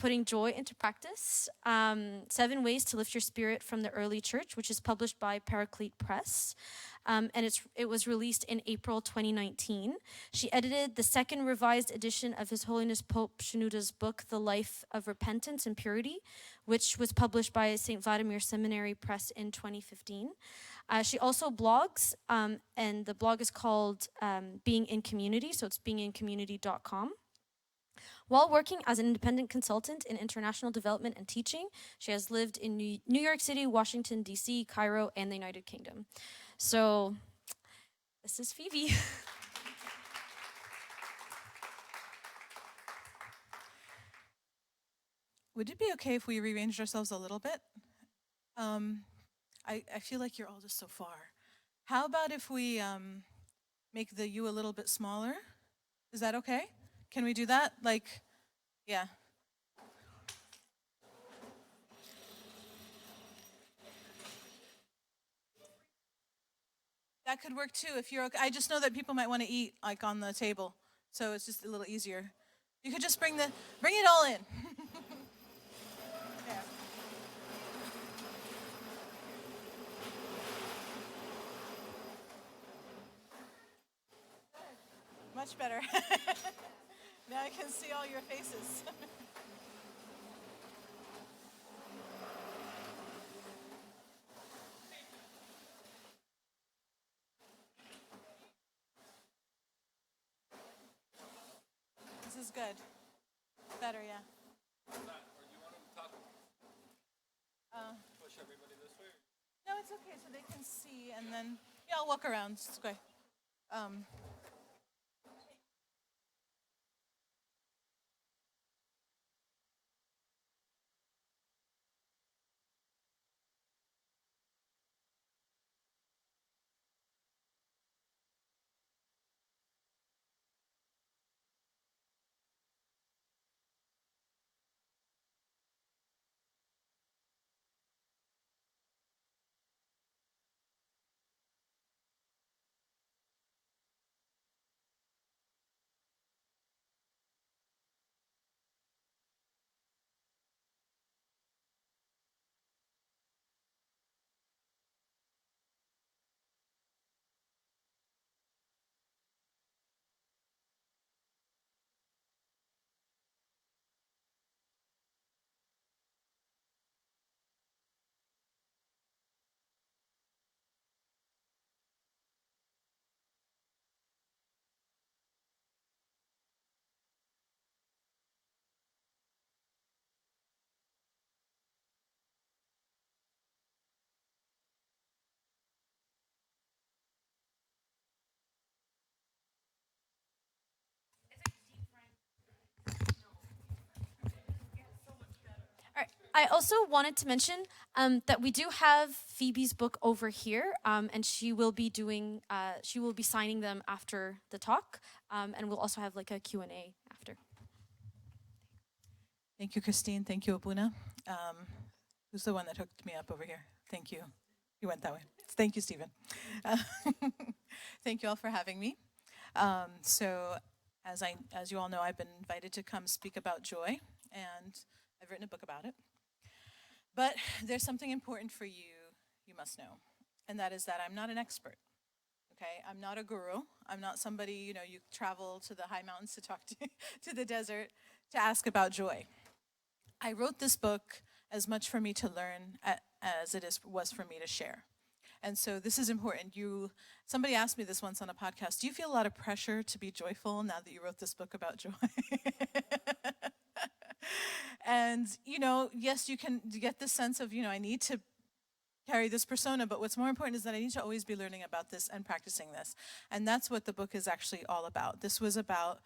Putting Joy into Practice, 7 Ways to Lift Your Spirit from the Early Church, which is published by Paraclete Press. And it was released in April 2019. She edited the second revised edition of His Holiness Pope Shenouda's book, The Life of Repentance and Purity, which was published by St. Vladimir Seminary Press in 2015. She also blogs, and the blog is called Being in Community, so it's beingincommunity.com. While working as an independent consultant in international development and teaching, she has lived in New York City, Washington, D.C., Cairo, and the United Kingdom. So, this is Phoebe. Would it be okay if we rearranged ourselves a little bit? I feel like you're all just so far. How about if we make the you a little bit smaller? Is that okay? Can we do that? Like, yeah. That could work too if you're okay. I just know that people might want to eat like on the table, so it's just a little easier. You could just bring it all in. Yeah. Much better. Now I can see all your faces. This is good. Better, yeah. Or do you want to talk? Push everybody this way? No, it's okay, so they can see, and then, yeah, I'll walk around. It's okay. I also wanted to mention that we do have Phoebe's book over here, and she will be signing them after the talk, and we'll also have like a Q&A after. Thank you, Christine. Thank you, Abuna. Who's the one that hooked me up over here? Thank you. You went that way. Thank you, Stephen. Thank you all for having me. So, as you all know, I've been invited to come speak about joy, and I've written a book about it. But there's something important for you must know, and that is that I'm not an expert, okay? I'm not a guru. I'm not somebody, you travel to the high mountains to talk to the desert to ask about joy. I wrote this book as much for me to learn as it was for me to share. And so this is important. Somebody asked me this once on a podcast, do you feel a lot of pressure to be joyful now that you wrote this book about joy? And, yes, you can get this sense of, I need to carry this persona, but what's more important is that I need to always be learning about this and practicing this. And that's what the book is actually all about. This was about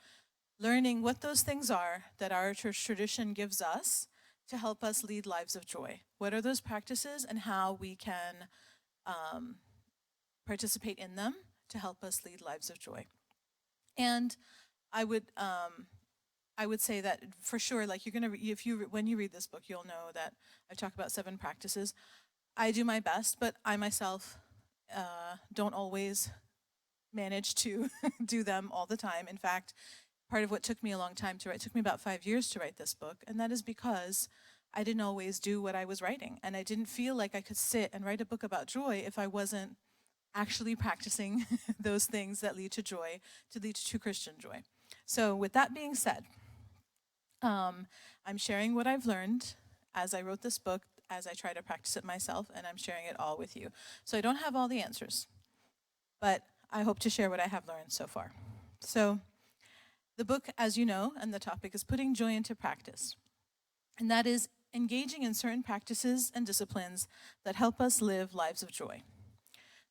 learning what those things are that our church tradition gives us to help us lead lives of joy. What are those practices and how we can participate in them to help us lead lives of joy. And I would say that for sure, like when you read this book, you'll know that I talk about 7 practices. I do my best, but I myself don't always manage to do them all the time. In fact, part of what took me a long time to write. It took me about 5 years to write this book, and that is because I didn't always do what I was writing, and I didn't feel like I could sit and write a book about joy if I wasn't actually practicing those things that lead to joy, to lead to true Christian joy. So with that being said, I'm sharing what I've learned as I wrote this book, as I try to practice it myself, and I'm sharing it all with you. So I don't have all the answers, but I hope to share what I have learned so far. So the book, as you know, and the topic is putting joy into practice. And that is engaging in certain practices and disciplines that help us live lives of joy.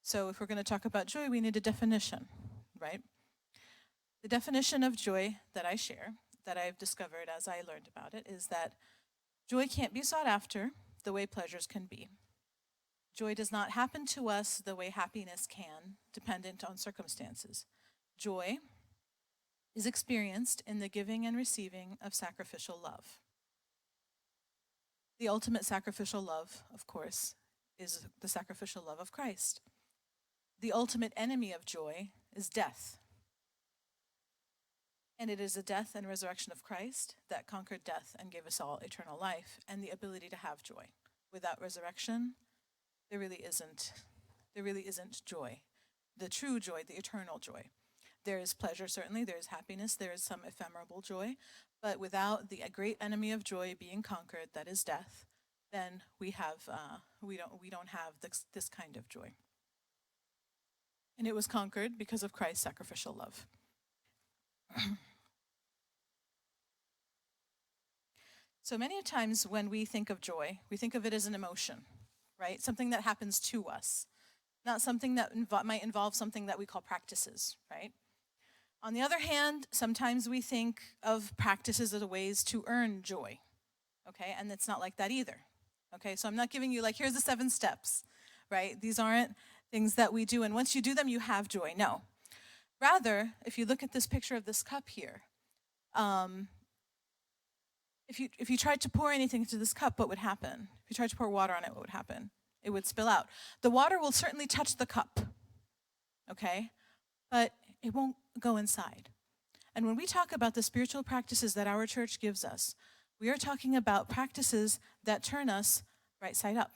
So if we're going to talk about joy, we need a definition, right? The definition of joy that I share, that I've discovered as I learned about it, is that joy can't be sought after the way pleasures can be. Joy does not happen to us the way happiness can, dependent on circumstances. Joy is experienced in the giving and receiving of sacrificial love. The ultimate sacrificial love, of course, is the sacrificial love of Christ. The ultimate enemy of joy is death. And it is the death and resurrection of Christ that conquered death and gave us all eternal life and the ability to have joy. Without resurrection, there really isn't joy. The true joy, the eternal joy. There is pleasure, certainly, there is happiness, there is some ephemeral joy, but without the great enemy of joy being conquered, that is death, then we don't have this kind of joy. And it was conquered because of Christ's sacrificial love. So many times when we think of joy, we think of it as an emotion, right? Something that happens to us, not something that might involve something that we call practices, right? On the other hand, sometimes we think of practices as ways to earn joy, okay? And it's not like that either, okay? So I'm not giving you like, here's the 7 steps, right? These aren't things that we do, and once you do them, you have joy. No. Rather, if you look at this picture of this cup here, if you tried to pour anything into this cup, what would happen? If you tried to pour water on it, what would happen? It would spill out. The water will certainly touch the cup, okay? But it won't go inside. And when we talk about the spiritual practices that our church gives us, we are talking about practices that turn us right side up,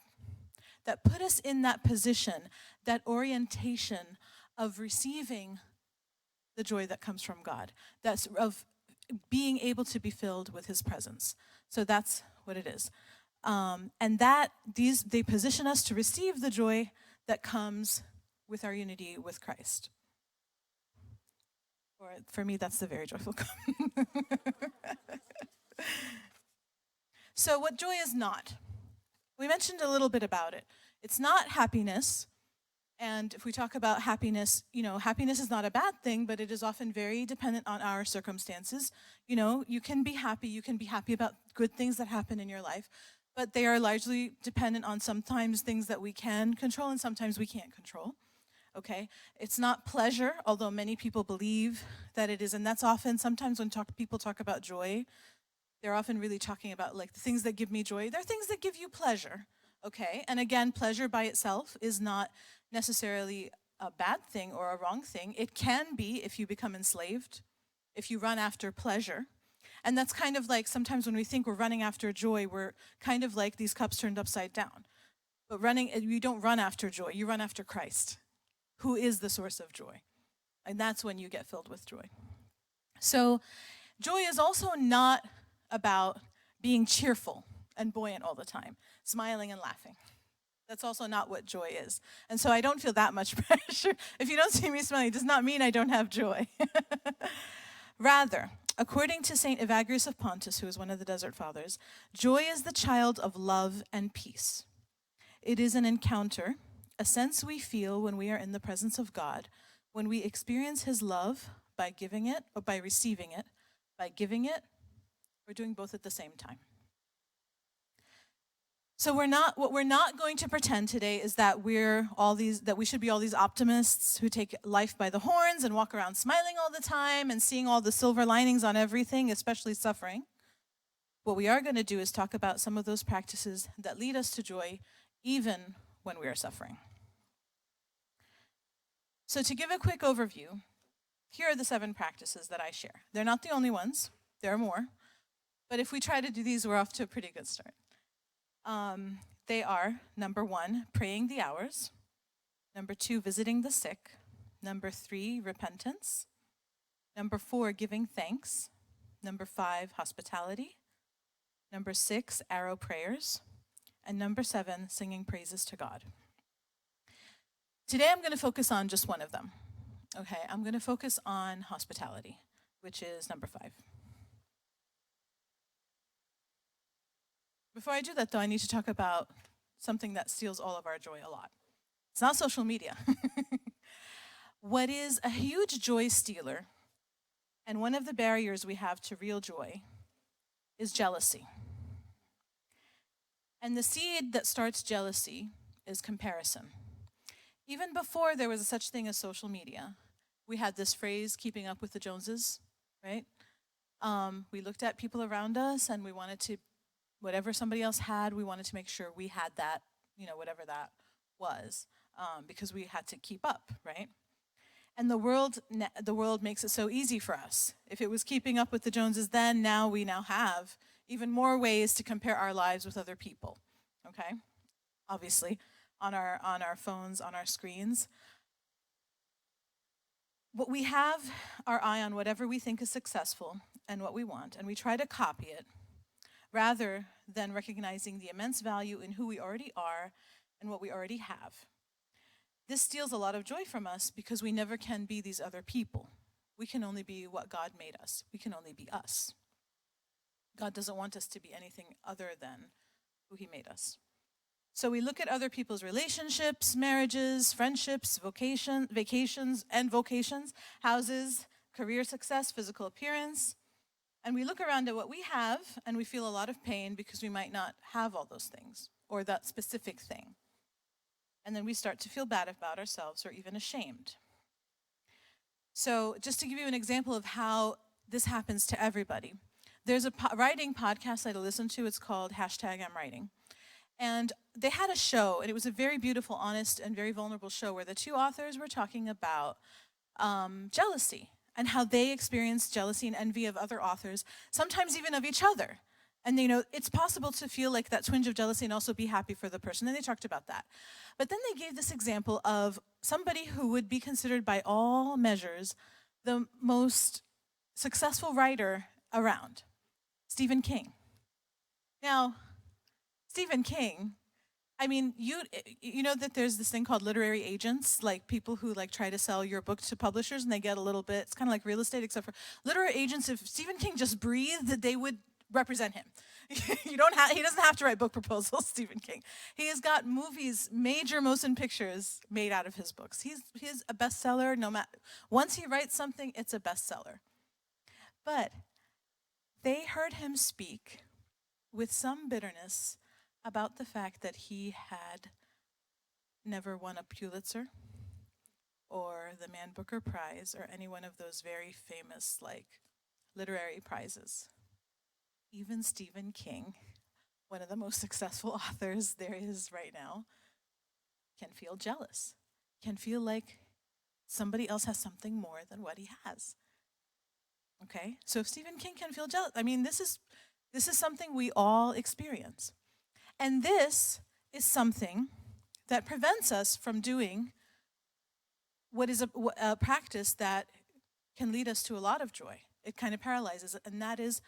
that put us in that position, that orientation of receiving the joy that comes from God, that's of being able to be filled with his presence. So that's what it is. And they position us to receive the joy that comes with our unity with Christ. Or for me, that's the very joyful cup. So what joy is not? We mentioned a little bit about it. It's not happiness. And if we talk about happiness, happiness is not a bad thing, but it is often very dependent on our circumstances. You can be happy about good things that happen in your life, but they are largely dependent on sometimes things that we can control and sometimes we can't control. Okay? It's not pleasure, although many people believe that it is, and that's often, sometimes when people talk about joy, they're often really talking about like the things that give me joy. They're things that give you pleasure, okay? And again, pleasure by itself is not necessarily a bad thing or a wrong thing. It can be if you become enslaved, if you run after pleasure. And that's kind of like sometimes when we think we're running after joy, we're kind of like these cups turned upside down. But you don't run after joy, you run after Christ, who is the source of joy. And that's when you get filled with joy. So joy is also not about being cheerful and buoyant all the time, smiling and laughing. That's also not what joy is. And so I don't feel that much pressure. If you don't see me smiling, it does not mean I don't have joy. Rather, according to St. Evagrius of Pontus, who is one of the Desert Fathers, joy is the child of love and peace. It is an encounter, a sense we feel when we are in the presence of God, when we experience his love by giving it or by receiving it, by giving it, or doing both at the same time. So what we're not going to pretend today is that that we should be all these optimists who take life by the horns and walk around smiling all the time and seeing all the silver linings on everything, especially suffering. What we are going to do is talk about some of those practices that lead us to joy even when we are suffering. So to give a quick overview, here are the 7 practices that I share. They're not the only ones. There are more. But if we try to do these, we're off to a pretty good start. They are, number 1, praying the hours. Number 2, visiting the sick. Number 3, repentance. Number 4, giving thanks. Number 5, hospitality. Number 6, arrow prayers. And number 7, singing praises to God. Today I'm going to focus on just one of them. Okay, I'm going to focus on hospitality, which is number 5. Before I do that, though, I need to talk about something that steals all of our joy a lot. It's not social media. What is a huge joy stealer, and one of the barriers we have to real joy, is jealousy. And the seed that starts jealousy is comparison. Even before there was such thing as social media, we had this phrase, keeping up with the Joneses, right? We looked at people around us and we wanted to, whatever somebody else had, we wanted to make sure we had that, whatever that was, because we had to keep up, right? And the world makes it so easy for us. If it was keeping up with the Joneses then, we now have even more ways to compare our lives with other people, okay? Obviously, on our phones, on our screens. But we have our eye on whatever we think is successful and what we want, and we try to copy it, rather than recognizing the immense value in who we already are and what we already have. This steals a lot of joy from us because we never can be these other people. We can only be what God made us. We can only be us. God doesn't want us to be anything other than who he made us. So we look at other people's relationships, marriages, friendships, vacations, houses, career success, physical appearance, and we look around at what we have and we feel a lot of pain because we might not have all those things or that specific thing. And then we start to feel bad about ourselves or even ashamed. So just to give you an example of how this happens to everybody, there's a writing podcast that I listen to. It's called #ImWriting. And they had a show, and it was a very beautiful, honest, and very vulnerable show where the 2 authors were talking about jealousy and how they experienced jealousy and envy of other authors, sometimes even of each other. And it's possible to feel like that twinge of jealousy and also be happy for the person. And they talked about that. But then they gave this example of somebody who would be considered by all measures the most successful writer around, Stephen King. Now, Stephen King, you know that there's this thing called literary agents, like people who try to sell your book to publishers and they get a little bit, it's kind of like real estate, except for literary agents, if Stephen King just breathed, they would represent him. He doesn't have to write book proposals, Stephen King. He has got movies, major motion pictures made out of his books. He's a bestseller, no matter, once he writes something, it's a bestseller. But they heard him speak with some bitterness about the fact that he had never won a Pulitzer or the Man Booker Prize or any one of those very famous literary prizes. Even Stephen King, one of the most successful authors there is right now, can feel jealous, can feel like somebody else has something more than what he has. Okay? So if Stephen King can feel jealous, this is something we all experience. And this is something that prevents us from doing what is a practice that can lead us to a lot of joy. It kind of paralyzes it, and that is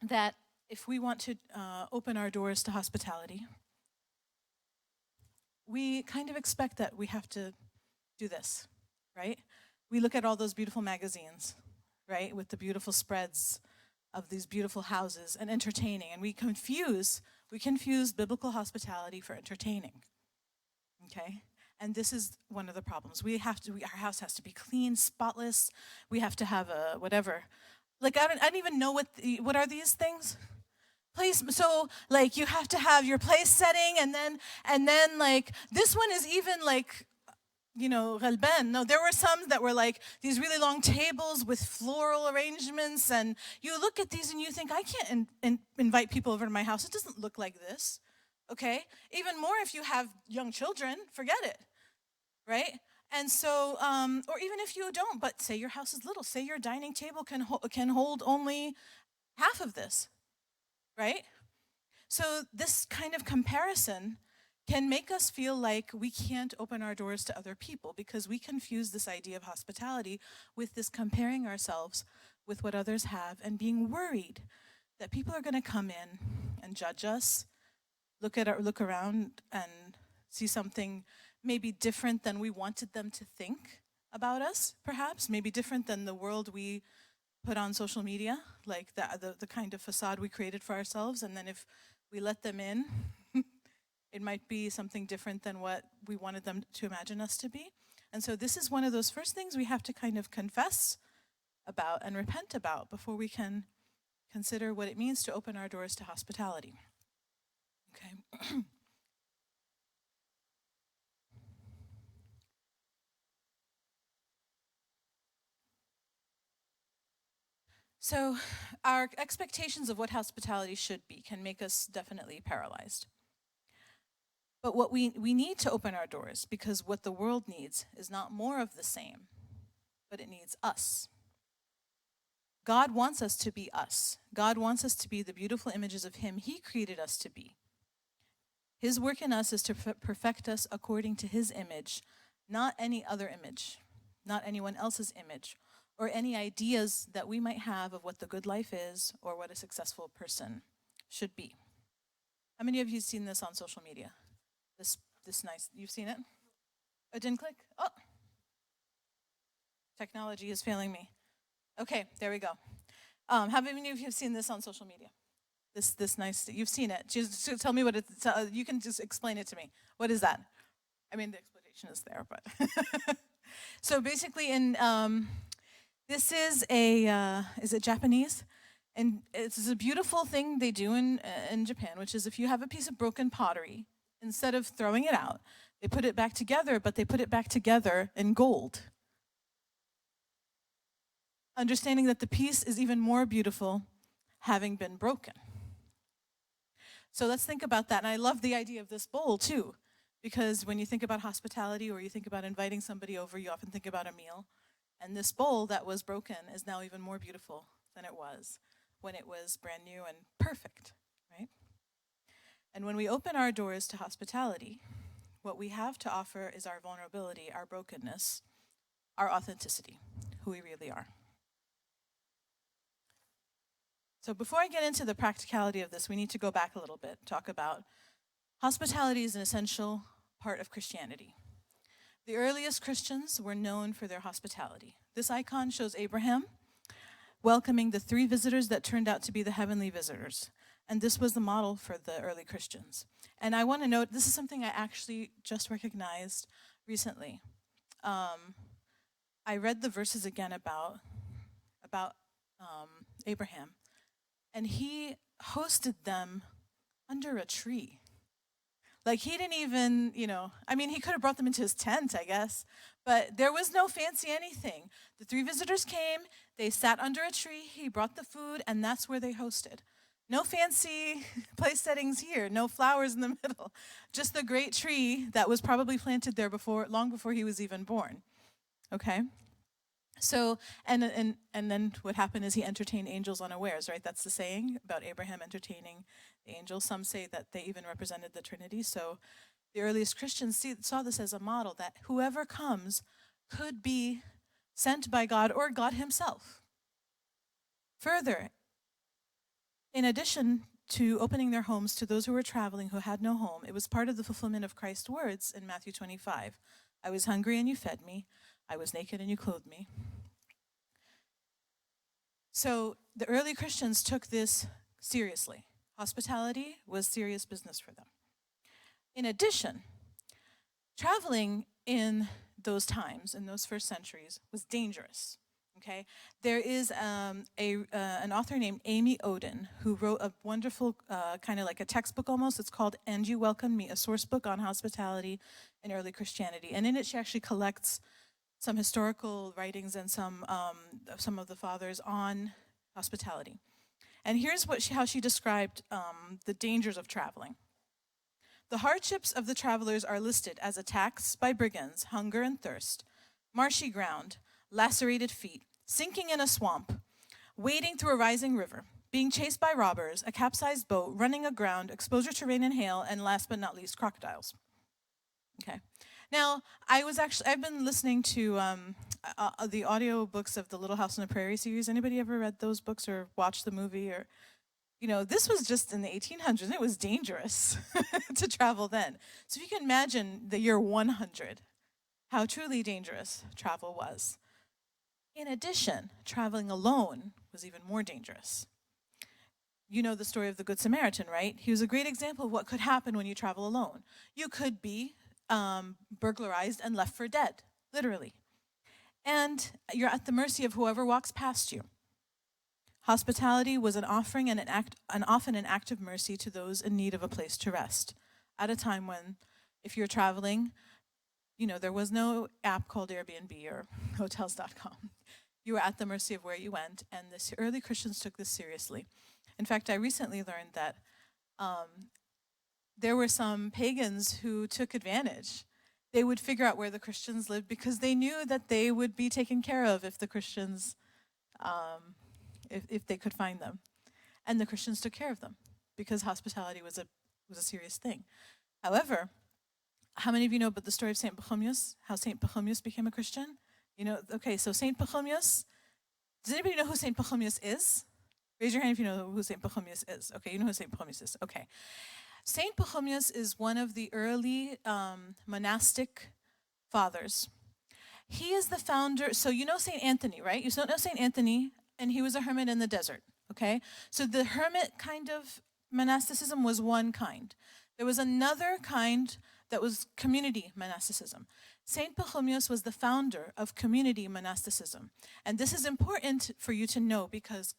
that if we want to open our doors to hospitality, we kind of expect that we have to do this, right? We look at all those beautiful magazines, right, with the beautiful spreads of these beautiful houses and entertaining, and we confuse biblical hospitality for entertaining, okay? And this is one of the problems. Our house has to be clean, spotless. We have to have a whatever. I don't even know what are these things? Place. So you have to have your place setting, and then this one is even Relben. No, there were some that were these really long tables with floral arrangements, and you look at these and you think, I can't invite people over to my house. It doesn't look like this, okay? Even more if you have young children, forget it, right? And so, or even if you don't, but say your house is little, say your dining table can hold only half of this, right? So this kind of comparison can make us feel like we can't open our doors to other people because we confuse this idea of hospitality with this comparing ourselves with what others have and being worried that people are going to come in and judge us, look around and see something maybe different than we wanted them to think about us, perhaps, maybe different than the world we put on social media, like the kind of facade we created for ourselves. And then if we let them in, it might be something different than what we wanted them to imagine us to be. And so this is one of those first things we have to kind of confess about and repent about before we can consider what it means to open our doors to hospitality. Okay. So our expectations of what hospitality should be can make us definitely paralyzed. But what we need to open our doors, because what the world needs is not more of the same, but it needs us. God wants us to be us. God wants us to be the beautiful images of Him He created us to be. His work in us is to perfect us according to His image, not any other image, not anyone else's image, or any ideas that we might have of what the good life is or what a successful person should be. How many of you have seen this on social media? This nice, you've seen it? It didn't click? Oh, technology is failing me. Okay, there we go. How many of you have seen this on social media? This nice, you've seen it. Just tell me what it's, you can just explain it to me. What is that? I mean, the explanation is there, but. So basically this is is it Japanese? And it's a beautiful thing they do in Japan, which is if you have a piece of broken pottery, instead of throwing it out, they put it back together, but they put it back together in gold. Understanding that the piece is even more beautiful having been broken. So let's think about that. And I love the idea of this bowl too, because when you think about hospitality or you think about inviting somebody over, you often think about a meal. And this bowl that was broken is now even more beautiful than it was when it was brand new and perfect, right? And when we open our doors to hospitality, what we have to offer is our vulnerability, our brokenness, our authenticity, who we really are. So before I get into the practicality of this, we need to go back a little bit, talk about hospitality is an essential part of Christianity. The earliest Christians were known for their hospitality. This icon shows Abraham welcoming the 3 visitors that turned out to be the heavenly visitors. And this was the model for the early Christians. And I want to note, this is something I actually just recognized recently. I read the verses again about Abraham. And he hosted them under a tree. Like he didn't even, I mean, he could have brought them into his tent, I guess, but there was no fancy anything. The 3 visitors came, they sat under a tree, he brought the food, and that's where they hosted. No fancy place settings here, no flowers in the middle, just the great tree that was probably planted there long before he was even born, okay? So, and then what happened is he entertained angels unawares, right? That's the saying about Abraham entertaining the angels. Some say that they even represented the Trinity. So the earliest Christians saw this as a model that whoever comes could be sent by God or God himself. Further, in addition to opening their homes to those who were traveling who had no home, it was part of the fulfillment of Christ's words in Matthew 25. I was hungry and you fed me. I was naked and you clothed me. So the early Christians took this seriously. Hospitality was serious business for them. In addition, traveling in those times, in those first centuries, was dangerous. Okay, there is an author named Amy Odin who wrote a wonderful kind of like a textbook almost. It's called "And You Welcome Me," a source book on hospitality in early Christianity. And in it, she actually collects some historical writings and some of the fathers on hospitality. And here's how she described the dangers of traveling. The hardships of the travelers are listed as attacks by brigands, hunger and thirst, marshy ground, lacerated feet, sinking in a swamp, wading through a rising river, being chased by robbers, a capsized boat, running aground, exposure to rain and hail, and last but not least, crocodiles. Okay. Now, I've been listening to the audio books of the Little House on the Prairie series. Anybody ever read those books or watched the movie? Or, this was just in the 1800s, and it was dangerous to travel then. So if you can imagine the year 100, how truly dangerous travel was. In addition, traveling alone was even more dangerous. You know the story of the Good Samaritan, right? He was a great example of what could happen when you travel alone. You could be burglarized and left for dead, literally. And you're at the mercy of whoever walks past you. Hospitality was an offering and often an act of mercy to those in need of a place to rest. At a time when, if you're traveling, there was no app called Airbnb or hotels.com. You were at the mercy of where you went, and the early Christians took this seriously. In fact, I recently learned that there were some pagans who took advantage. They would figure out where the Christians lived because they knew that they would be taken care of if the Christians, if they could find them. And the Christians took care of them because hospitality was a serious thing. However, how many of you know about the story of Saint Pachomius, how Saint Pachomius became a Christian? So Saint Pachomius, does anybody know who Saint Pachomius is? Raise your hand if you know who Saint Pachomius is. Okay, you know who Saint Pachomius is. Okay. Saint Pachomius is one of the early monastic fathers. He is the founder, so you know Saint Anthony, right? You don't know Saint Anthony, and he was a hermit in the desert, okay? So the hermit kind of monasticism was one kind. There was another kind that was community monasticism. Saint Pachomius was the founder of community monasticism. And this is important for you to know because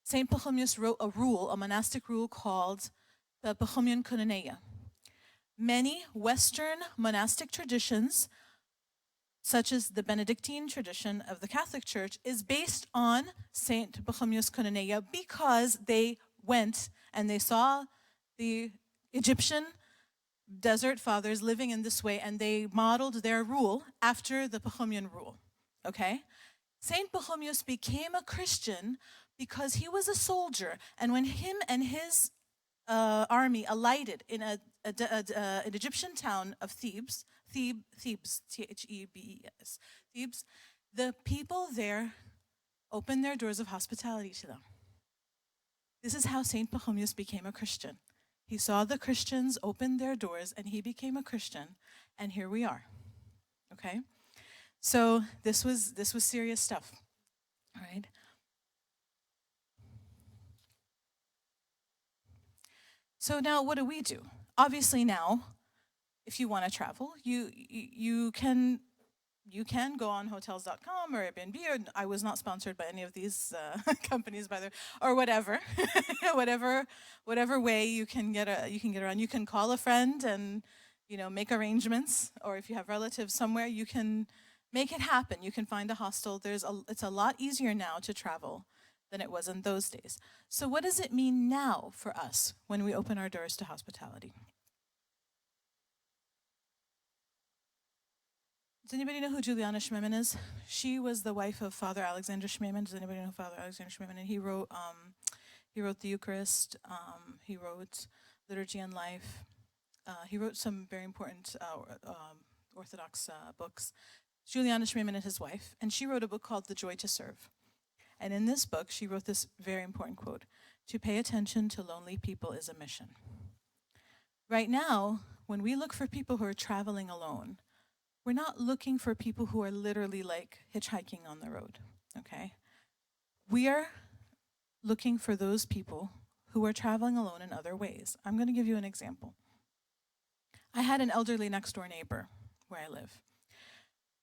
Saint Pachomius wrote a monastic rule called the Pachomian Koinonia. Many Western monastic traditions, such as the Benedictine tradition of the Catholic Church, is based on Saint Pachomius Koinonia because they went and they saw the Egyptian desert fathers living in this way, and they modeled their rule after the Pachomian rule. Okay? Saint Pachomius became a Christian because he was a soldier, and when him and his army alighted in an Egyptian town of Thebes, Thebes, Thebes, the people there opened their doors of hospitality to them. This is how Saint Pachomius became a Christian. He saw the Christians open their doors, and he became a Christian, and here we are. Okay, so this was serious stuff. All right. So now what do? Obviously now, if you want to travel, you can go on hotels.com or Airbnb, or I was not sponsored by any of these companies, by the or whatever, whatever way you can get around. You can call a friend and make arrangements, or if you have relatives somewhere, you can make it happen. You can find a hostel. It's a lot easier now to travel than it was in those days. So what does it mean now for us when we open our doors to hospitality? Does anybody know who Juliana Schmemann is? She was the wife of Father Alexander Schmemann. Does anybody know Father Alexander Schmemann? And he wrote the Eucharist. He wrote Liturgy and Life. He wrote some very important Orthodox books. Juliana Schmemann is his wife, and she wrote a book called The Joy to Serve. And in this book, she wrote this very important quote: "To pay attention to lonely people is a mission." Right now, when we look for people who are traveling alone, we're not looking for people who are literally like hitchhiking on the road, okay? We are looking for those people who are traveling alone in other ways. I'm going to give you an example. I had an elderly next door neighbor where I live.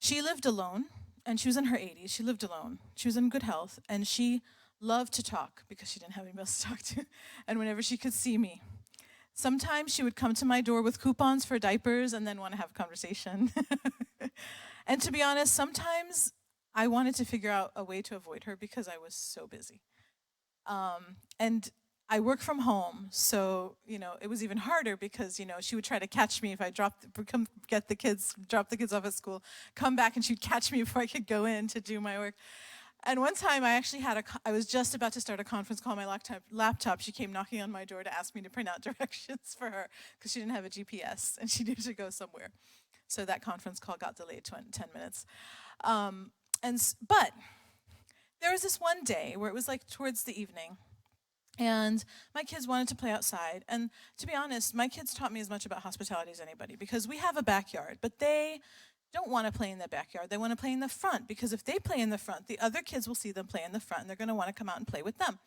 She lived alone, and she was in her 80s. She lived alone. She was in good health, and she loved to talk because she didn't have anybody else to talk to, and whenever she could see me. Sometimes she would come to my door with coupons for diapers and then want to have a conversation. And to be honest, sometimes I wanted to figure out a way to avoid her because I was so busy. And I work from home, so, it was even harder because, she would try to catch me if I drop the kids off at school, come back and she'd catch me before I could go in to do my work. And one time I was just about to start a conference call on my laptop. She came knocking on my door to ask me to print out directions for her because she didn't have a GPS and she needed to go somewhere. So that conference call got delayed 10 minutes. But there was this one day where it was like towards the evening, and my kids wanted to play outside. And to be honest, my kids taught me as much about hospitality as anybody because we have a backyard, but they don't want to play in the backyard. They want to play in the front because if they play in the front, the other kids will see them play in the front and they're going to want to come out and play with them.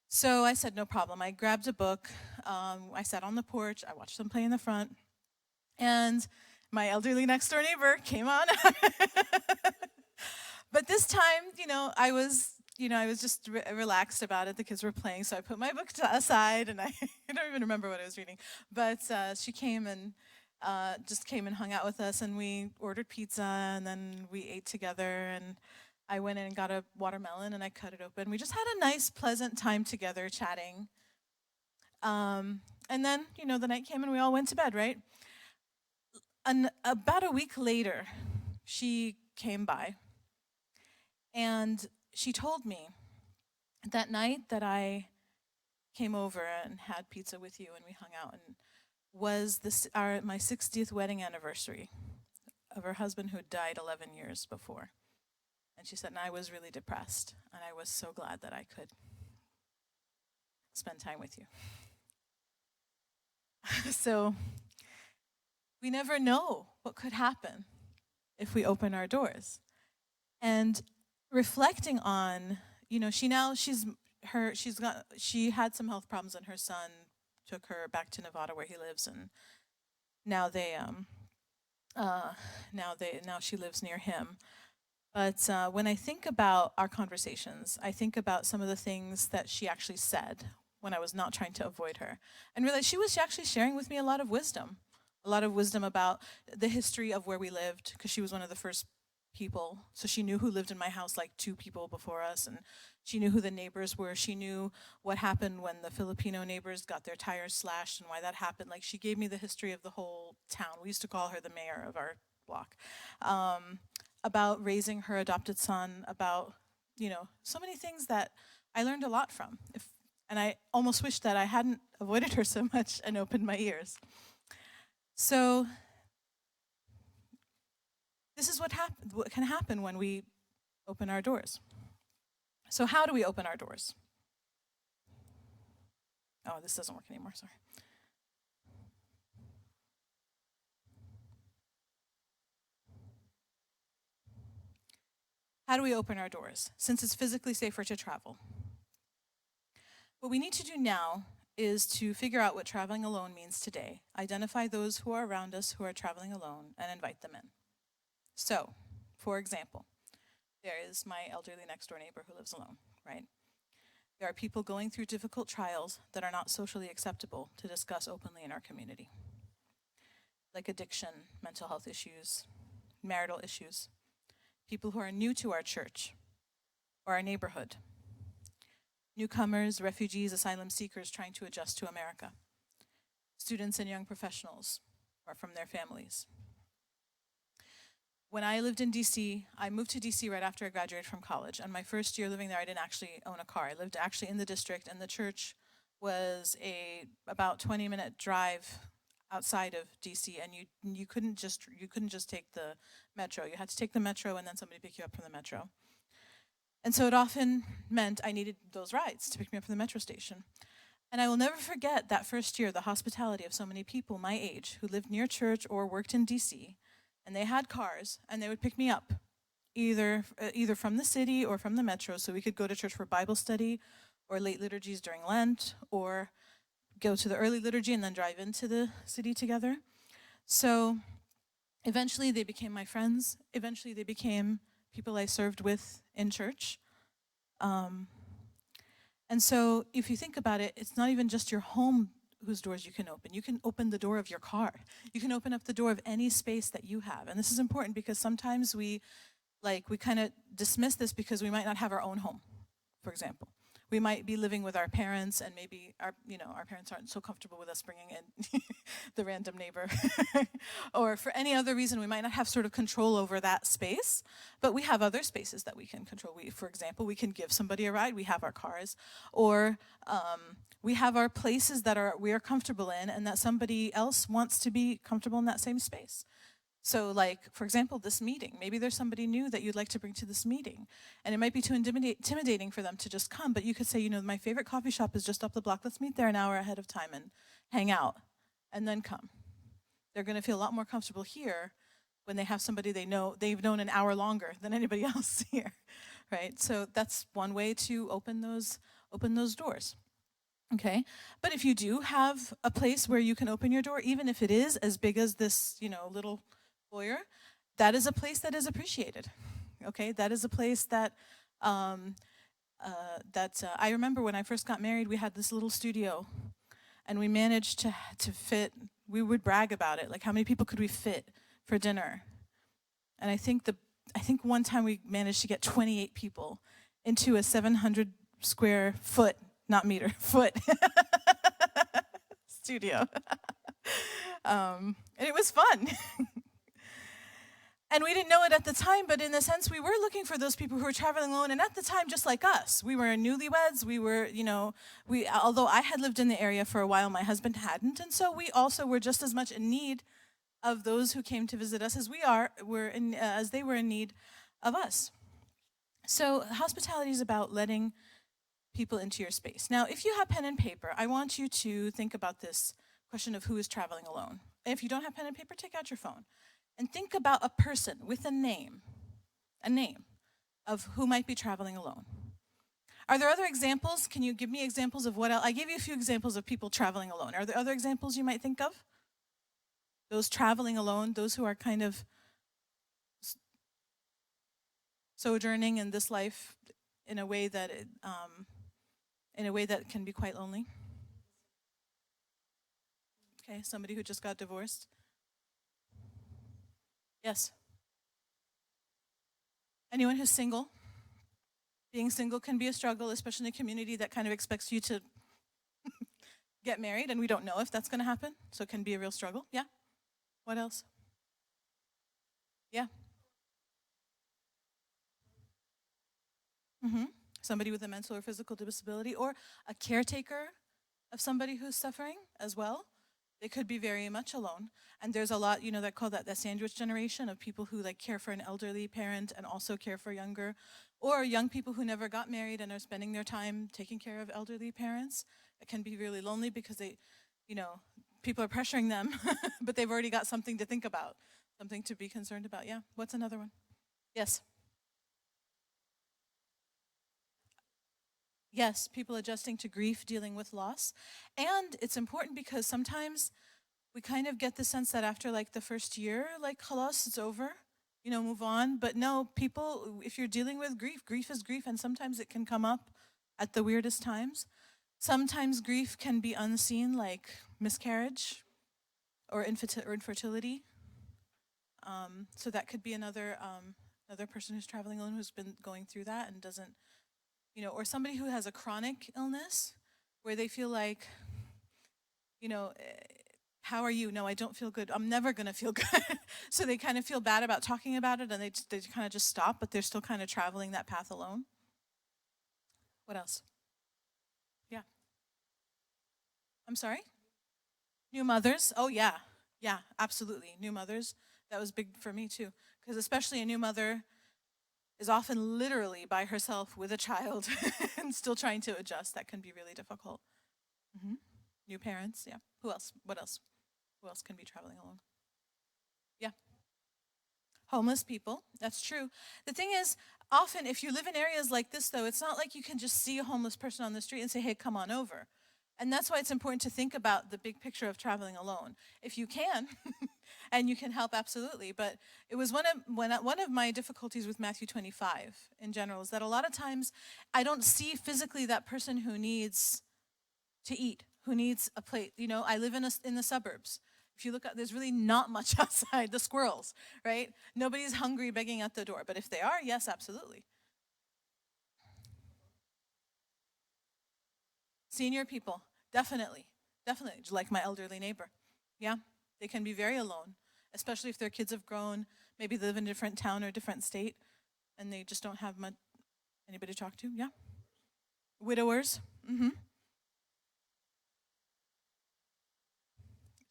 So I said, no problem. I grabbed a book. I sat on the porch. I watched them play in the front. And my elderly next door neighbor came on. But this time, I was just relaxed about it. The kids were playing, so I put my book aside, and I don't even remember what I was reading. But she came and just came and hung out with us, and we ordered pizza, and then we ate together, and I went in and got a watermelon, and I cut it open. We just had a nice, pleasant time together chatting. And then, the night came, and we all went to bed, right? And about a week later, she came by, and she told me that night that I came over and had pizza with you and we hung out and was my 60th wedding anniversary of her husband who had died 11 years before. And she said, and I was really depressed, and I was so glad that I could spend time with you. So we never know what could happen if we open our doors. And reflecting on, she had some health problems, and her son took her back to Nevada where he lives, and now she lives near him. But when I think about our conversations, I think about some of the things that she actually said when I was not trying to avoid her, and realize she was actually sharing with me a lot of wisdom about the history of where we lived, because she was one of the first people. So she knew who lived in my house, like 2 people before us, and she knew who the neighbors were. She knew what happened when the Filipino neighbors got their tires slashed and why that happened. Like, she gave me the history of the whole town. We used to call her the mayor of our block. About raising her adopted son, about, so many things that I learned a lot from. And I almost wish that I hadn't avoided her so much and opened my ears. So this is what can happen when we open our doors. So how do we open our doors? Oh, this doesn't work anymore, sorry. How do we open our doors, since it's physically safer to travel? What we need to do now is to figure out what traveling alone means today, identify those who are around us who are traveling alone, and invite them in. So, for example, there is my elderly next door neighbor who lives alone, right? There are people going through difficult trials that are not socially acceptable to discuss openly in our community, like addiction, mental health issues, marital issues, people who are new to our church or our neighborhood, newcomers, refugees, asylum seekers trying to adjust to America, students and young professionals or from their families. When I lived in DC, I moved to DC right after I graduated from college. And my first year living there, I didn't actually own a car. I lived actually in the district, and the church was about 20-minute drive outside of DC. And you couldn't just take the metro. You had to take the metro, and then somebody pick you up from the metro. And so it often meant I needed those rides to pick me up from the metro station. And I will never forget that first year, the hospitality of so many people my age who lived near church or worked in DC. And they had cars, and they would pick me up, either from the city or from the metro, so we could go to church for Bible study or late liturgies during Lent, or go to the early liturgy and then drive into the city together. So eventually they became my friends. Eventually they became people I served with in church. And so if you think about it, it's not even just your home whose doors you can open. You can open the door of your car. You can open up the door of any space that you have. And this is important because sometimes we kind of dismiss this because we might not have our own home, for example. We might be living with our parents, and maybe our parents aren't so comfortable with us bringing in the random neighbor. Or for any other reason, we might not have sort of control over that space, but we have other spaces that we can control. For example, we can give somebody a ride. We have our cars, or we have our places that we are comfortable in, and that somebody else wants to be comfortable in that same space. So like, for example, this meeting, maybe there's somebody new that you'd like to bring to this meeting, and it might be too intimidating for them to just come, but you could say, my favorite coffee shop is just up the block. Let's meet there an hour ahead of time and hang out, and then come. They're going to feel a lot more comfortable here when they have somebody they've known an hour longer than anybody else here, right? So that's one way to open those doors. Okay, but if you do have a place where you can open your door, even if it is as big as this, little foyer, that is a place that is appreciated. Okay, that is a place that I remember when I first got married, we had this little studio, and we managed to fit. We would brag about it, like how many people could we fit for dinner, and I think one time we managed to get 28 people into a 700 square foot. Not meter, foot studio. And it was fun. And we didn't know it at the time, but in a sense, we were looking for those people who were traveling alone. And at the time, just like us, we were newlyweds. We were, although I had lived in the area for a while, my husband hadn't. And so we also were just as much in need of those who came to visit us as as they were in need of us. So hospitality is about letting people into your space. Now, if you have pen and paper, I want you to think about this question of who is traveling alone. If you don't have pen and paper, take out your phone and think about a person with a name of who might be traveling alone. Are there other examples? Can you give me examples of what else? I gave you a few examples of people traveling alone. Are there other examples you might think of? Those traveling alone, those who are kind of sojourning in this life in a way that can be quite lonely. Okay, somebody who just got divorced. Yes. Anyone who's single. Being single can be a struggle, especially in a community that kind of expects you to get married, and we don't know if that's going to happen, so it can be a real struggle. Yeah? What else? Yeah. Somebody with a mental or physical disability, or a caretaker of somebody who's suffering as well. They could be very much alone. And there's a lot, that call that the sandwich generation of people who care for an elderly parent and also care for younger, or young people who never got married and are spending their time taking care of elderly parents. It can be really lonely because people are pressuring them, but they've already got something to think about, something to be concerned about. Yeah, what's another one? Yes. Yes, people adjusting to grief, dealing with loss. And it's important because sometimes we kind of get the sense that after the first year, halas, it's over, move on. But no, people, if you're dealing with grief is grief, and sometimes it can come up at the weirdest times. Sometimes grief can be unseen, like miscarriage or infertility. So that could be another person who's traveling alone who's been going through that and doesn't, or somebody who has a chronic illness where they feel like, how are you? No, I don't feel good. I'm never going to feel good. So they kind of feel bad about talking about it, and they kind of just stop, but they're still kind of traveling that path alone. What else? Yeah. I'm sorry? New mothers. Oh, yeah. Yeah, absolutely. New mothers. That was big for me, too. Because especially a new mother is often literally by herself with a child and still trying to adjust. That can be really difficult. New parents, yeah. Who else? What else? Who else can be traveling alone? Yeah. Homeless people, that's true. The thing is, often if you live in areas like this, though, it's not like you can just see a homeless person on the street and say, hey, come on over. And that's why it's important to think about the big picture of traveling alone. If you can, and you can help, absolutely. But it was one of my difficulties with Matthew 25 in general is that a lot of times I don't see physically that person who needs to eat, who needs a plate. I live in the suburbs. If you look out, there's really not much outside. The squirrels, right? Nobody's hungry begging at the door. But if they are, yes, absolutely. Senior people, definitely, definitely, like my elderly neighbor. Yeah, they can be very alone, especially if their kids have grown, maybe they live in a different town or different state, and they just don't have much anybody to talk to. Yeah. Widowers.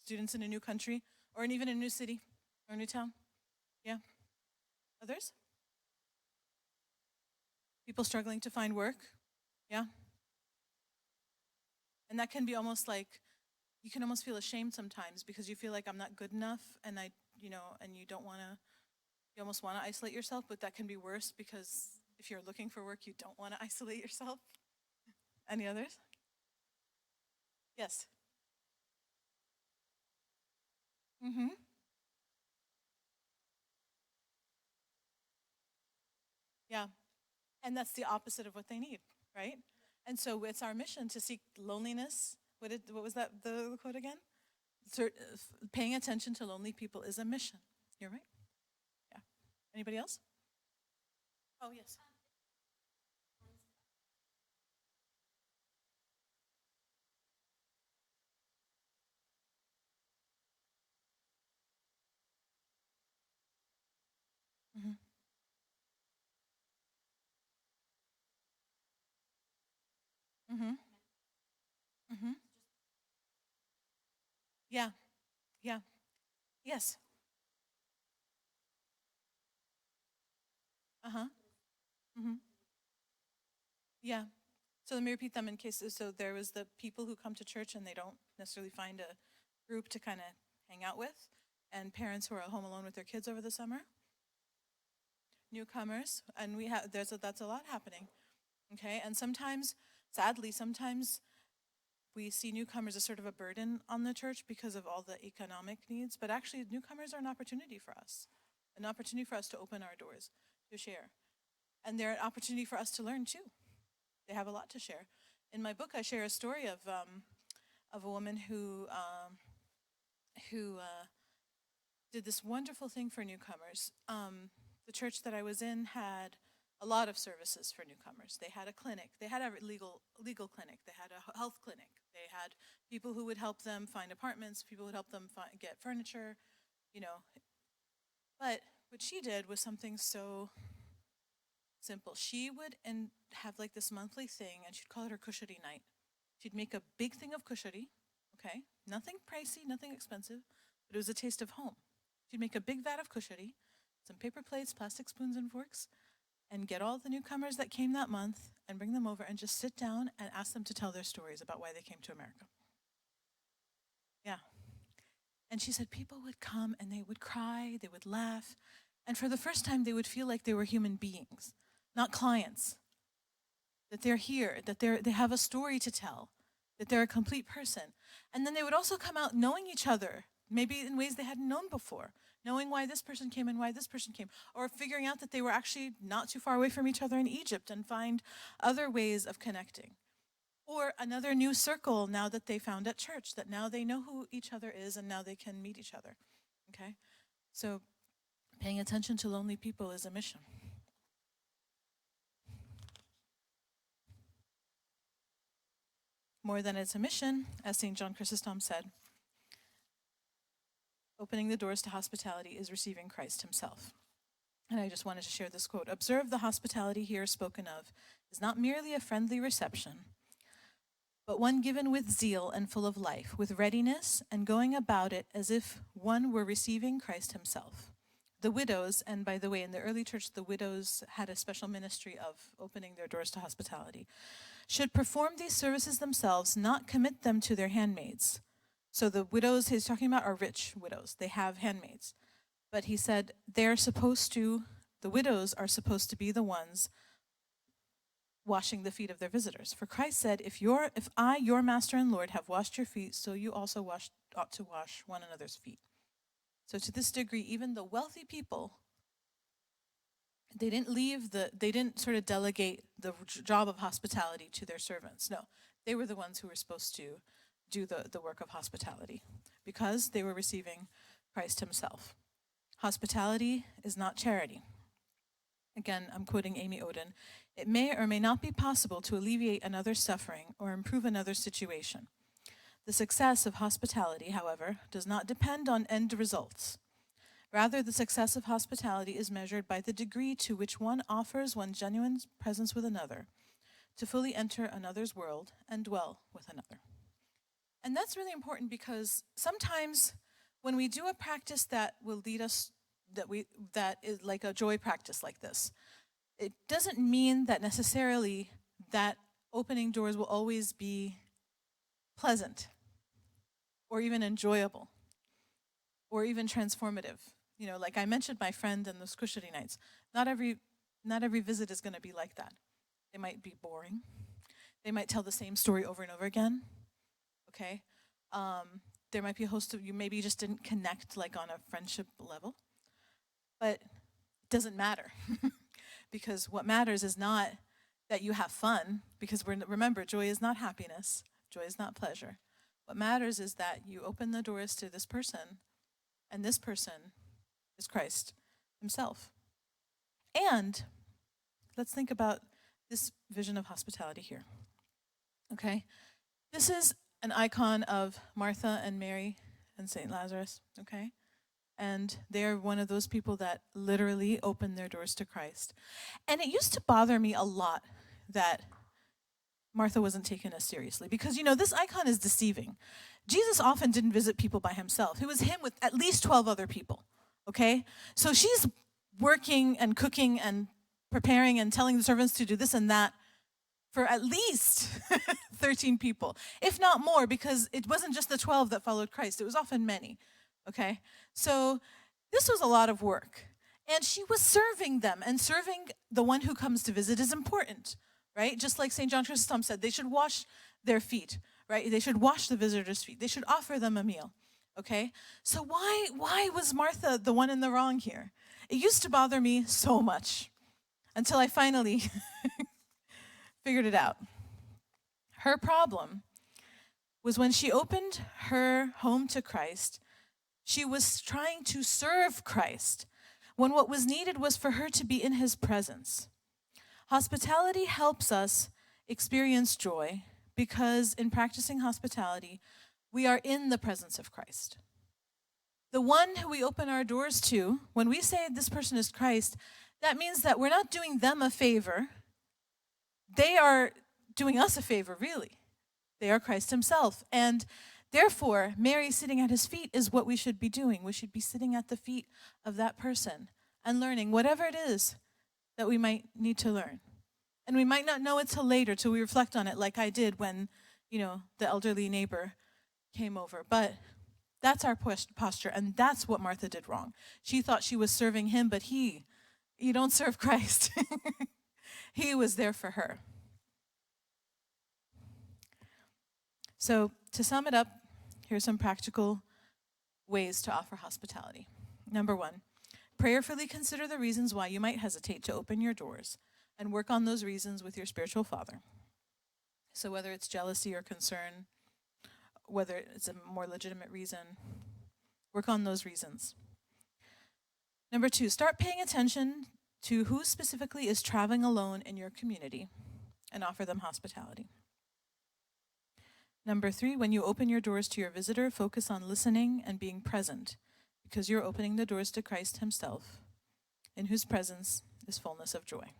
Students in a new country, or even a new city or a new town. Yeah. Others? People struggling to find work. Yeah. And that can be almost like, you can almost feel ashamed sometimes because you feel like I'm not good enough, and and you don't want to, you almost want to isolate yourself, but that can be worse because if you're looking for work, you don't want to isolate yourself. Any others? Yes. Mm-hmm. Yeah. And that's the opposite of what they need, right? And so it's our mission to seek loneliness. What was that, the quote again? Paying attention to lonely people is a mission. You're right. Yeah. Anybody else? Oh, yes. Mm-hmm. Mm-hmm. Mm-hmm. Yeah. Yeah. Yes. Uh-huh. Mm-hmm. Yeah. So let me repeat them in case. So there was the people who come to church and they don't necessarily find a group to kind of hang out with, and parents who are at home alone with their kids over the summer. Newcomers, and that's a lot happening. Okay, and sometimes, sadly, sometimes we see newcomers as sort of a burden on the church because of all the economic needs, but actually newcomers are an opportunity for us to open our doors, to share. And they're an opportunity for us to learn too. They have a lot to share. In my book, I share a story of a woman who did this wonderful thing for newcomers. The church that I was in had a lot of services for newcomers. They had a clinic. They had a legal clinic. They had a health clinic. They had people who would help them find apartments. People would help them get furniture. You know, but what she did was something so simple. She would have like this monthly thing, and she'd call it her kushari night. She'd make a big thing of kushari, okay? Nothing pricey, nothing expensive, but it was a taste of home. She'd make a big vat of kushari, some paper plates, plastic spoons and forks, and get all the newcomers that came that month and bring them over and just sit down and ask them to tell their stories about why they came to America. Yeah. And she said people would come and they would cry, they would laugh, and for the first time they would feel like they were human beings, not clients. That they're here, that they have a story to tell, that they're a complete person. And then they would also come out knowing each other, maybe in ways they hadn't known before, knowing why this person came and why this person came, or figuring out that they were actually not too far away from each other in Egypt and find other ways of connecting. Or another new circle now that they found at church, that now they know who each other is and now they can meet each other. Okay? So paying attention to lonely people is a mission. More than it's a mission, as St. John Chrysostom said, opening the doors to hospitality is receiving Christ himself. And I just wanted to share this quote. Observe the hospitality here spoken of is not merely a friendly reception, but one given with zeal and full of life, with readiness and going about it as if one were receiving Christ himself. The widows, and by the way, in the early church, the widows had a special ministry of opening their doors to hospitality, should perform these services themselves, not commit them to their handmaids. So the widows he's talking about are rich widows. They have handmaids. But he said the widows are supposed to be the ones washing the feet of their visitors. For Christ said, if I, your master and Lord, have washed your feet, so you also ought to wash one another's feet. So to this degree, even the wealthy people, they didn't sort of delegate the job of hospitality to their servants. No, they were the ones who were supposed to do the work of hospitality because they were receiving Christ himself. Hospitality is not charity. Again, I'm quoting Amy Oden. It may or may not be possible to alleviate another's suffering or improve another's situation. The success of hospitality, however, does not depend on end results. Rather, the success of hospitality is measured by the degree to which one offers one's genuine presence with another, to fully enter another's world and dwell with another. And that's really important because sometimes when we do a practice that will lead us, that is like a joy practice like this, it doesn't mean that necessarily that opening doors will always be pleasant or even enjoyable or even transformative. You know, like I mentioned my friend and those cushiony nights. Not every visit is going to be like that. They might be boring. They might tell the same story over and over again. Okay? There might be a host of you maybe just didn't connect like on a friendship level. But it doesn't matter. Because what matters is not that you have fun, because remember, joy is not happiness. Joy is not pleasure. What matters is that you open the doors to this person, and this person is Christ himself. And let's think about this vision of hospitality here. Okay? This is an icon of Martha and Mary and St. Lazarus, okay? And they're one of those people that literally open their doors to Christ. And it used to bother me a lot that Martha wasn't taken as seriously because, you know, this icon is deceiving. Jesus often didn't visit people by himself. It was him with at least 12 other people, okay? So she's working and cooking and preparing and telling the servants to do this and that for at least 13 people, if not more, because it wasn't just the 12 that followed Christ. It was often many, okay? So this was a lot of work. And she was serving them, and serving the one who comes to visit is important, right? Just like St. John Chrysostom said, they should wash their feet, right? They should wash the visitor's feet. They should offer them a meal, okay? So why was Martha the one in the wrong here? It used to bother me so much until I finally figured it out. Her problem was when she opened her home to Christ, she was trying to serve Christ when what was needed was for her to be in his presence. Hospitality helps us experience joy because in practicing hospitality, we are in the presence of Christ. The one who we open our doors to, when we say this person is Christ, that means that we're not doing them a favor. They are doing us a favor, really. They are Christ himself. And therefore, Mary sitting at his feet is what we should be doing. We should be sitting at the feet of that person and learning whatever it is that we might need to learn. And we might not know it till later, till we reflect on it like I did when, you know, the elderly neighbor came over. But that's our posture, and that's what Martha did wrong. She thought she was serving him, but you don't serve Christ. He was there for her. So to sum it up, here's some practical ways to offer hospitality. Number 1, prayerfully consider the reasons why you might hesitate to open your doors and work on those reasons with your spiritual father. So whether it's jealousy or concern, whether it's a more legitimate reason, work on those reasons. Number 2, start paying attention to who specifically is traveling alone in your community and offer them hospitality. Number 3, when you open your doors to your visitor, focus on listening and being present because you're opening the doors to Christ himself, in whose presence is fullness of joy.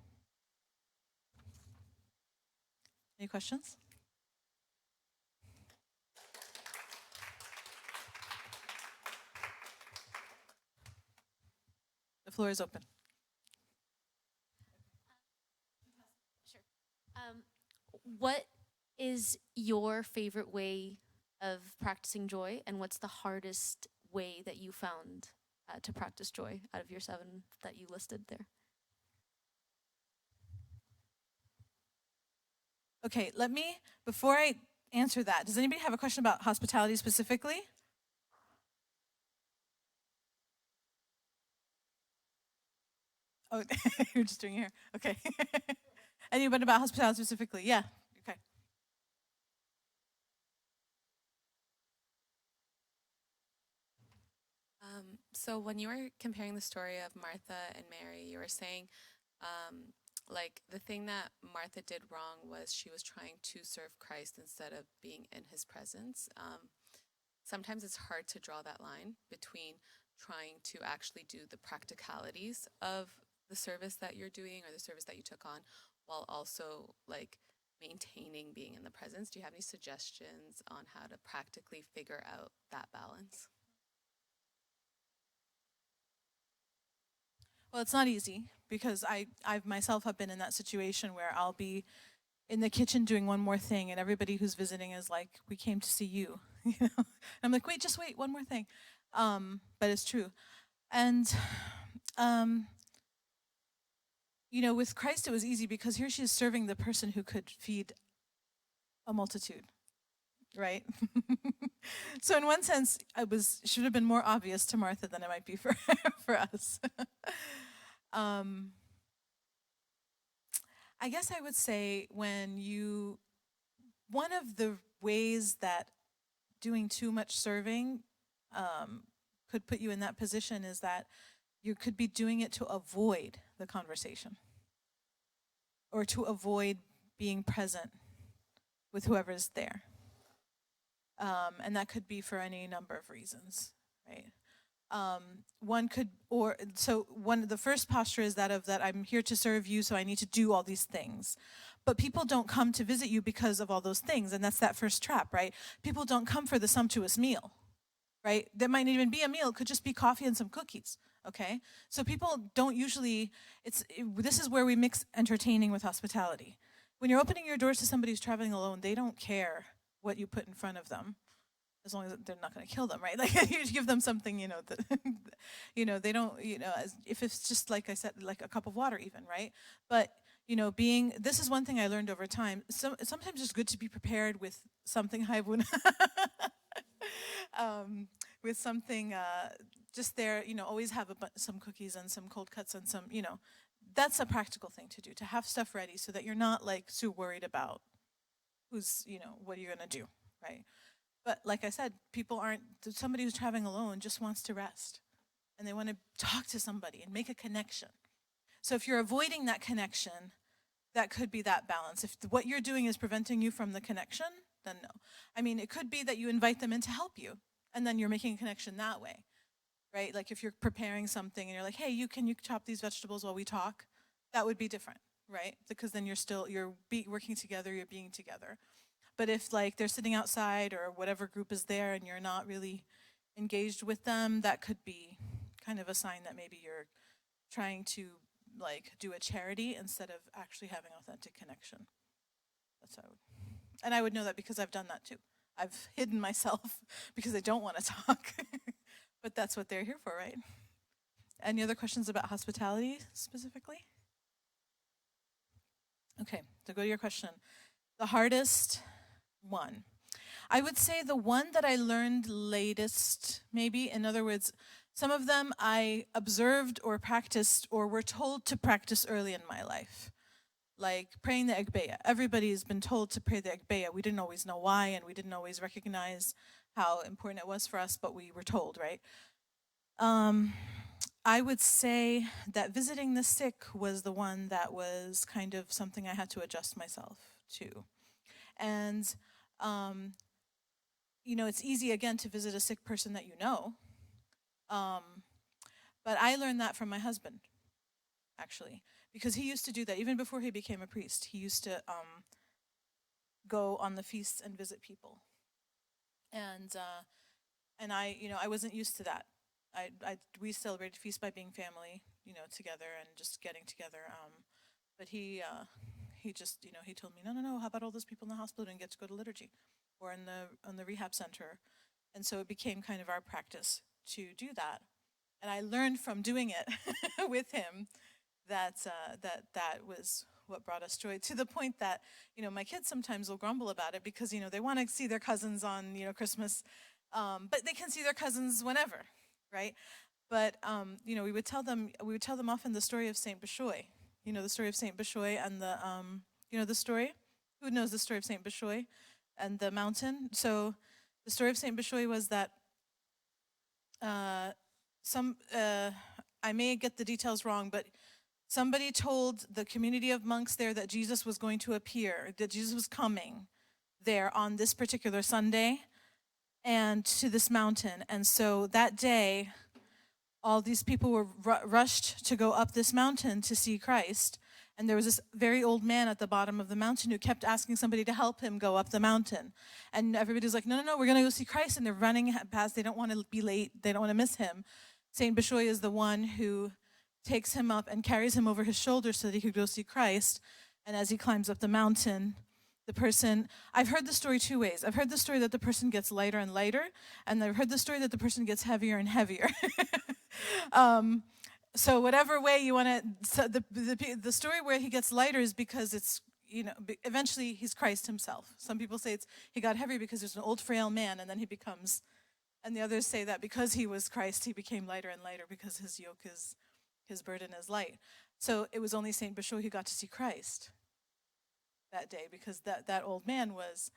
Any questions? The floor is open. Sure. What is your favorite way of practicing joy, and what's the hardest way that you found to practice joy out of your 7 that you listed there? Okay, before I answer that, does anybody have a question about hospitality specifically? Oh, you're just doing it here. Okay. Anybody about hospitality specifically? Yeah. Okay. So when you were comparing the story of Martha and Mary, you were saying Like, the thing that Martha did wrong was she was trying to serve Christ instead of being in his presence. Sometimes it's hard to draw that line between trying to actually do the practicalities of the service that you're doing or the service that you took on, while also like maintaining being in the presence. Do you have any suggestions on how to practically figure out that balance? Well, it's not easy because I myself have been in that situation where I'll be in the kitchen doing one more thing, and everybody who's visiting is like, "We came to see you," you know. And I'm like, "Wait, just wait, one more thing," but it's true. And um, with Christ, it was easy because here she is serving the person who could feed a multitude, right? So in one sense, should have been more obvious to Martha than it might be for for us. um, I guess I would say one of the ways that doing too much serving could put you in that position is that you could be doing it to avoid the conversation or to avoid being present with whoever is there. And that could be for any number of reasons, right? The first posture is that I'm here to serve you, so I need to do all these things. But people don't come to visit you because of all those things, and that's that first trap, right? People don't come for the sumptuous meal, right? There might not even be a meal; it could just be coffee and some cookies. Okay, so people don't usually. This is where we mix entertaining with hospitality. When you're opening your doors to somebody who's traveling alone, they don't care what you put in front of them, as long as they're not going to kill them, right? Like you give them something, that, they don't, if it's just like I said, like a cup of water, even, right? But this is one thing I learned over time. Sometimes it's good to be prepared with something with something just there. Always have some cookies and some cold cuts and some, that's a practical thing to do, to have stuff ready so that you're not like so worried about what you're going to do, right? But like I said, somebody who's traveling alone just wants to rest and they want to talk to somebody and make a connection. So if you're avoiding that connection, that could be that balance. If what you're doing is preventing you from the connection, then no. I mean, it could be that you invite them in to help you and then you're making a connection that way, right? Like if you're preparing something and you're like, hey, can you chop these vegetables while we talk? That would be different, right? Because then you're working together, you're being together. But if like they're sitting outside or whatever group is there and you're not really engaged with them, that could be kind of a sign that maybe you're trying to like do a charity instead of actually having authentic connection. That's how and I would know that because I've done that too. I've hidden myself because I don't want to talk. But that's what they're here for, right? Any other questions about hospitality specifically? Okay, to go to your question. The hardest one. I would say the one that I learned latest, maybe, in other words, some of them I observed or practiced or were told to practice early in my life. Like praying the Egbeya. Everybody's been told to pray the Egbeya. We didn't always know why and we didn't always recognize how important it was for us, but we were told, right? I would say that visiting the sick was the one that was kind of something I had to adjust myself to. And it's easy again to visit a sick person that you know. But I learned that from my husband, actually, because he used to do that even before he became a priest. He used to go on the feasts and visit people, and I wasn't used to that. We celebrated feast by being family, together and just getting together. But he just he told me no, how about all those people in the hospital didn't get to go to liturgy, or in the rehab center, and so it became kind of our practice to do that. And I learned from doing it with him that was what brought us joy, to the point that my kids sometimes will grumble about it because they want to see their cousins on Christmas, but they can see their cousins whenever, right? But we would tell them often the story of Saint Bishoy, the story of Saint Bishoy and the story. Who knows the story of Saint Bishoy and the mountain? So the story of Saint Bishoy was that I may get the details wrong, but somebody told the community of monks there that Jesus was going to appear, that Jesus was coming there on this particular Sunday and to this mountain. And so that day, all these people were rushed to go up this mountain to see Christ. And there was this very old man at the bottom of the mountain who kept asking somebody to help him go up the mountain. And everybody's like, no, we're going to go see Christ. And they're running past. They don't want to be late. They don't want to miss him. Saint Bishoy is the one who takes him up and carries him over his shoulder so that he could go see Christ. And as he climbs up the mountain, the person, I've heard the story two ways. I've heard the story that the person gets lighter and lighter, and I've heard the story that the person gets heavier and heavier. So whatever way you want to, so the story where he gets lighter is because it's, eventually he's Christ himself. Some people say he got heavier because there's an old frail man, and then he becomes, and the others say that because he was Christ, he became lighter and lighter because his yoke is, his burden is light. So it was only Saint Bishoy who got to see Christ that day, because that old man was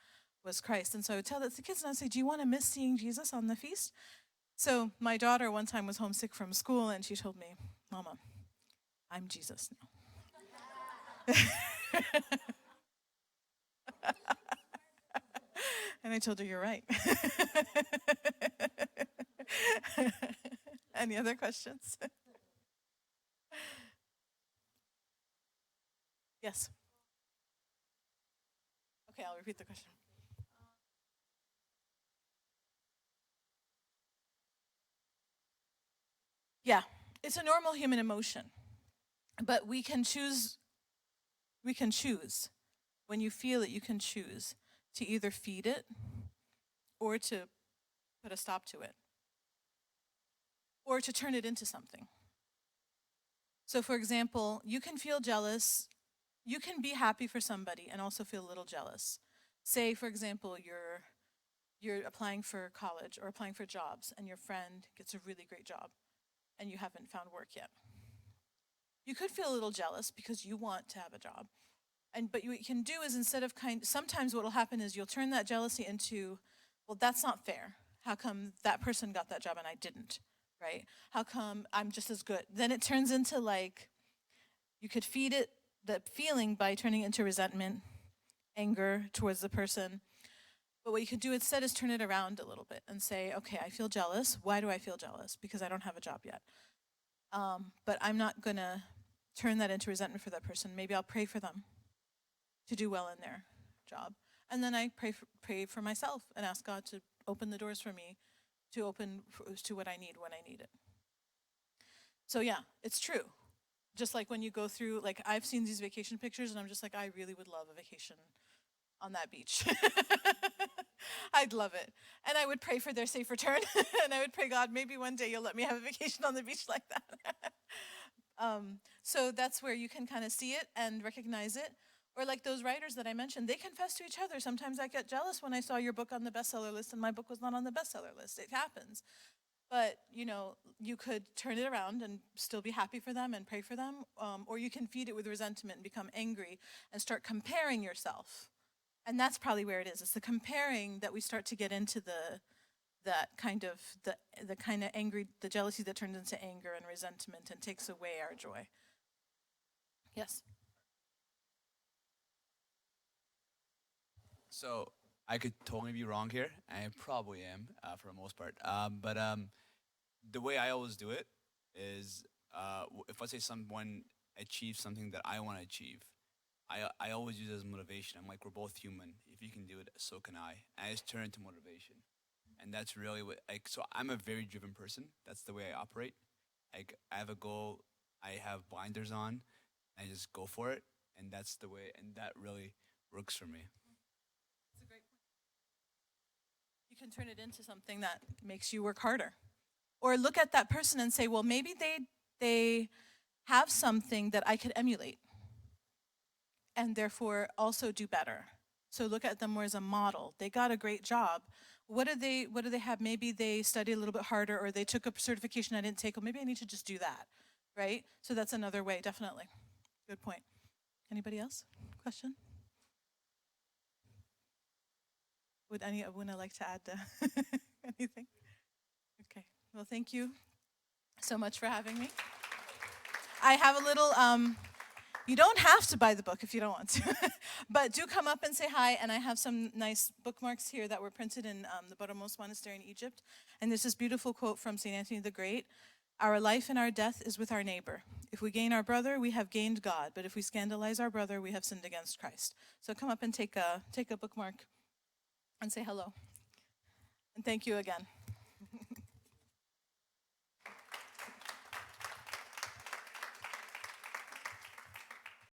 Christ. And so I would tell that to the kids, and I'd say, do you want to miss seeing Jesus on the feast? So my daughter one time was homesick from school, and she told me, Mama, I'm Jesus now. And I told her, you're right. Any other questions? Yes. Okay, I'll repeat the question. Yeah, it's a normal human emotion, but we can choose. When you feel it, you can choose to either feed it or to put a stop to it or to turn it into something. So for example, you can feel jealous. You can be happy for somebody and also feel a little jealous. Say, for example, you're applying for college or applying for jobs, and your friend gets a really great job and you haven't found work yet. You could feel a little jealous because you want to have a job. But what you can do is, instead of sometimes what will happen is you'll turn that jealousy into, well, that's not fair. How come that person got that job and I didn't, right? How come I'm just as good? Then it turns into, like, you could feed it the feeling by turning it into resentment, anger towards the person. But what you could do instead is turn it around a little bit and say, okay, I feel jealous. Why do I feel jealous? Because I don't have a job yet. But I'm not going to turn that into resentment for that person. Maybe I'll pray for them to do well in their job. And then I pray for myself and ask God to open the doors for me, to open to what I need when I need it. So yeah, it's true. Just like when you go through, like, I've seen these vacation pictures and I'm just like, I really would love a vacation on that beach. I'd love it. And I would pray for their safe return. And I would pray, God, maybe one day you'll let me have a vacation on the beach like that. So that's where you can kind of see it and recognize it. Or like those writers that I mentioned, they confess to each other. Sometimes I get jealous when I saw your book on the bestseller list and my book was not on the bestseller list. It happens. But, you could turn it around and still be happy for them and pray for them. Or you can feed it with resentment and become angry and start comparing yourself. And that's probably where it is. It's the comparing that we start to get into the kind of angry, the jealousy that turns into anger and resentment and takes away our joy. Yes? So I could totally be wrong here. I probably am for the most part. But the way I always do it is if I say someone achieves something that I want to achieve, I always use it as motivation. I'm like, we're both human. If you can do it, so can I. And I just turn it into motivation. And that's really so I'm a very driven person. That's the way I operate. Like, I have a goal, I have blinders on, I just go for it. And that's the way, and that really works for me. That's a great point. You can turn it into something that makes you work harder. Or look at that person and say, well, maybe they have something that I could emulate and therefore also do better. So look at them more as a model. They got a great job. What do they have? Maybe they studied a little bit harder, or they took a certification I didn't take. Well, maybe I need to just do that, right? So that's another way, definitely. Good point. Anybody else? Question? Would anyone like to add anything? Okay. Well, thank you so much for having me. I have a little, you don't have to buy the book if you don't want to, but do come up and say hi, and I have some nice bookmarks here that were printed in the Boromos Monastery in Egypt, and there's this beautiful quote from St. Anthony the Great: "Our life and our death is with our neighbor. If we gain our brother, we have gained God, but if we scandalize our brother, we have sinned against Christ." So come up and take a bookmark and say hello. And thank you again.